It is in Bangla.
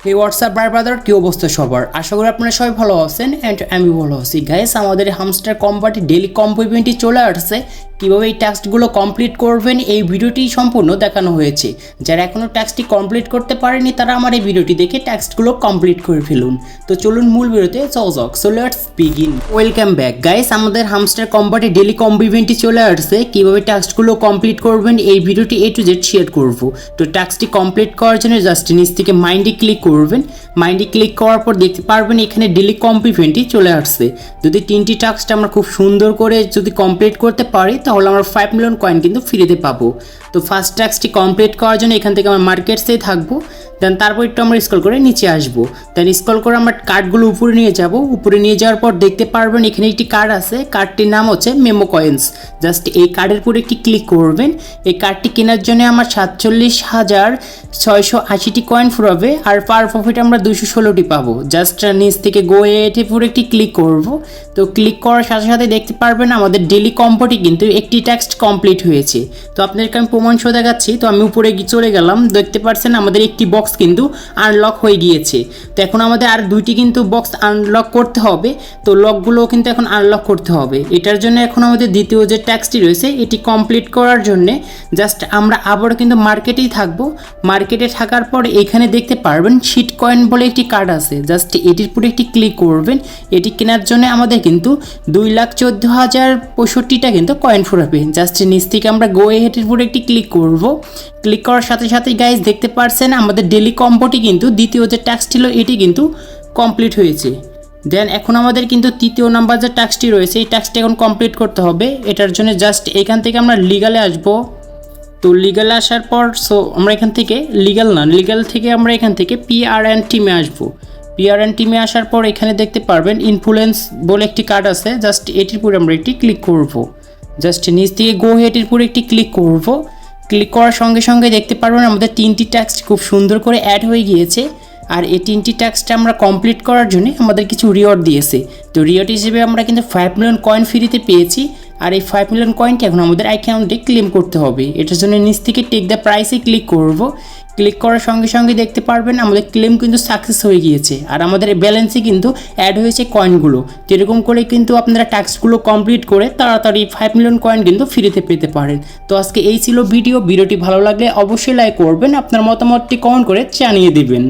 এই হোয়াটসঅ্যাপ ব্রাদার কি অবস্থা সবার? আশা করি আপনারা সবাই ভালো আছেন অ্যান্ড আমি ভালো আছি। গাইস, আমাদের হামস্টার কম্পার্টি ডেইলি কম্পো ইভেন্টটি চলে আসছে। কীভাবে এই টাস্কগুলো কমপ্লিট করবেন এই ভিডিওটি সম্পূর্ণ দেখানো হয়েছে। যারা এখনও টাস্কটি কমপ্লিট করতে পারেনি তারা আমার এই ভিডিওটি দেখে টাস্কগুলো কমপ্লিট করে ফেলুন। তো চলুন মূল ভিডিওতে যাক। So let's begin. Welcome back guys, আমাদের হামস্টার কম্পার্টি ডেইলি কম্পো ইভেন্টটি চলে আসছে। কীভাবে টাস্কগুলো কমপ্লিট করবেন এই ভিডিওটি A to Z শেয়ার করব। তো টাস্কটি কমপ্লিট করার জন্য জাস্ট নিচ থেকে মাইন্ডে ক্লিক করবেন। মাইন্ডে ক্লিক করার পর দেখতে পারবেন এখানে ডেইলি কম্পো ইভেন্টটি চলে আসছে। যদি 3টি টাস্ক আমরা খুব সুন্দর করে যদি কমপ্লিট করতে পারি তাহলে আমরা 5 মিলিয়ন কয়েন কিন্তু ফ্রিতে পাবো। তো ফার্স্ট টাস্কটি কমপ্লিট করার জন্য এখান থেকে আমরা মার্কেটসেই থাকবো। দেন তারপর একটু আমরা স্ক্রল করে নিচে আসবো। দেন স্ক্রল করে আমরা কার্ডগুলো উপরে নিয়ে যাব। উপরে নিয়ে যাওয়ার পর দেখতে পারবেন এখানে একটি কার্ড আছে। কার্ডটির নাম হচ্ছে মেমো কয়েন্স। জাস্ট এই কার্ডের উপরে একটি ক্লিক করবেন। এই কার্ডটি কেনার জন্য আমার 47,680টি কয়েন ফুরাবে আর পার প্রফিট আমরা 216টি পাবো। জাস্ট নিচ থেকে গো এটে পুরো একটি ক্লিক করব। তো ক্লিক করার সাথে সাথে দেখতে পারবেন আমাদের ডেইলি কম্পোটি কিন্তু একটি টাস্ক কমপ্লিট হয়েছে। তো আপনাদেরকে আমি প্রমাণ সহ দেখাচ্ছি। তো আমি উপরে চলে গেলাম, দেখতে পাচ্ছেন আমাদের একটি বক্স কিন্তু আনলক হয়ে গিয়েছে। তো এখন আমাদের আর 2টি কিন্তু বক্স আনলক করতে হবে। তো লকগুলো কিন্তু এখন আনলক করতে হবে। এটার জন্য এখন আমাদের দ্বিতীয় যে টাস্কটি রয়েছে এটি কমপ্লিট করার জন্য জাস্ট আমরা আবারও কিন্তু মার্কেটেই থাকবো। মার্কেটে থাকার পর এখানে দেখতে পারবেন শিট কয়েন বলে একটি কার্ড আছে। জাস্ট এটির উপরে একটি ক্লিক করবেন। এটি কেনার জন্য আমাদের কিন্তু 2,14,065টা কিন্তু কয়েন ফুরাবে। জাস্ট নিচ থেকে আমরা গো হেটের উপরে একটি ক্লিক করব। ক্লিক করার সাথে সাথে গাইজ দেখতে পারছেন আমাদের ডেইলি কম্পোটি কিন্তু দ্বিতীয় যে টাস্ক ছিল এটি কিন্তু কমপ্লিট হয়েছে। দেন এখন আমাদের কিন্তু তৃতীয় নাম্বার যে টাস্কটি রয়েছে এই টাস্কটি এখন কমপ্লিট করতে হবে। এটার জন্য জাস্ট এখান থেকে আমরা লিগালে আসবো। তো লিগালে আসার পর আমরা এখান থেকে লিগাল থেকে আমরা এখান থেকে PRN টিমে আসবো। PRN টিমে আসার পর এখানে দেখতে পারবেন ইনফ্লুয়েন্স বলে একটি কার্ড আছে। জাস্ট এটির উপরে আমরা একটি ক্লিক করব। জাস্ট নিচ থেকে গো হেটের উপরে একটি ক্লিক করব। ক্লিক করার সঙ্গে সঙ্গে দেখতে পারবেন আমাদের 3টি টাস্ক খুব সুন্দর করে অ্যাড হয়ে গিয়েছে। আর এই 3টি টাস্কটা আমরা কমপ্লিট করার জন্য আমাদের কিছু রিওয়ার্ড দিয়েছে। তো রিওয়ার্ড হিসেবে আমরা কিন্তু 5 মিলিয়ন কয়েন ফ্রিতে পেয়েছি। আর এই 5 মিলিয়ন কয়েনটি এখন আমাদের অ্যাকাউন্টে ক্লেম করতে হবে। এটার জন্য নিচ থেকে টেক দ্য প্রাইসে ক্লিক করব। ক্লিক করার সঙ্গে সঙ্গে দেখতে পারবেন আমাদের ক্লেম কিন্তু সাকসেস হয়ে গিয়েছে। আর আমাদের ব্যালেন্সে কিন্তু অ্যাড হয়েছে কয়েনগুলো। তো এরকম করে কিন্তু আপনারা টাস্কগুলো কমপ্লিট করে তাড়াতাড়ি 5 মিলিয়ন কয়েন কিন্তু ফ্রিতে পেতে পারেন। তো আজকে এই ছিল ভিডিওটি ভালো লাগলে অবশ্যই লাইক করবেন, আপনার মতামতটি কমেন্ট করে জানিয়ে দেবেন।